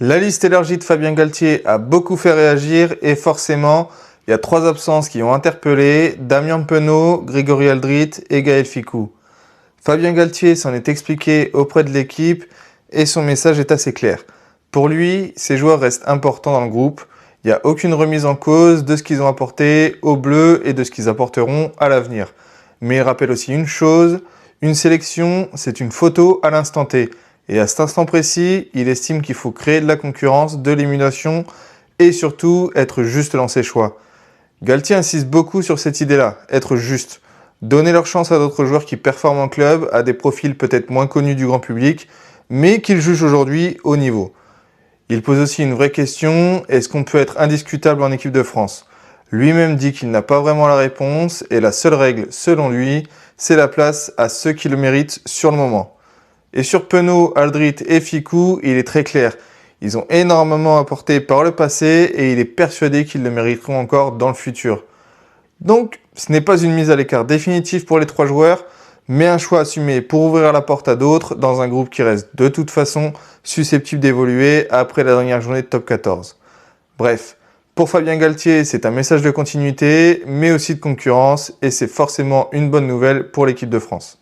La liste élargie de Fabien Galtier a beaucoup fait réagir et forcément, il y a 3 absences qui ont interpellé: Damien Penaud, Grégory Aldrit et Gaël Fickou. Fabien Galtier s'en est expliqué auprès de l'équipe et son message est assez clair. Pour lui, ces joueurs restent importants dans le groupe. Il n'y a aucune remise en cause de ce qu'ils ont apporté aux Bleus et de ce qu'ils apporteront à l'avenir. Mais il rappelle aussi une chose: une sélection, c'est une photo à l'instant T. Et à cet instant précis, il estime qu'il faut créer de la concurrence, de l'émulation et surtout être juste dans ses choix. Galtier insiste beaucoup sur cette idée-là, être juste. Donner leur chance à d'autres joueurs qui performent en club, à des profils peut-être moins connus du grand public, mais qu'il juge aujourd'hui au niveau. Il pose aussi une vraie question: est-ce qu'on peut être indiscutable en équipe de France? Lui-même dit qu'il n'a pas vraiment la réponse et la seule règle, selon lui, c'est la place à ceux qui le méritent sur le moment. Et sur Penaud, Aldrit et Fickou, il est très clair. Ils ont énormément apporté par le passé et il est persuadé qu'ils le mériteront encore dans le futur. Donc, ce n'est pas une mise à l'écart définitive pour les 3 joueurs, mais un choix assumé pour ouvrir la porte à d'autres dans un groupe qui reste de toute façon susceptible d'évoluer après la dernière journée de top 14. Bref, pour Fabien Galtier, c'est un message de continuité, mais aussi de concurrence, et c'est forcément une bonne nouvelle pour l'équipe de France.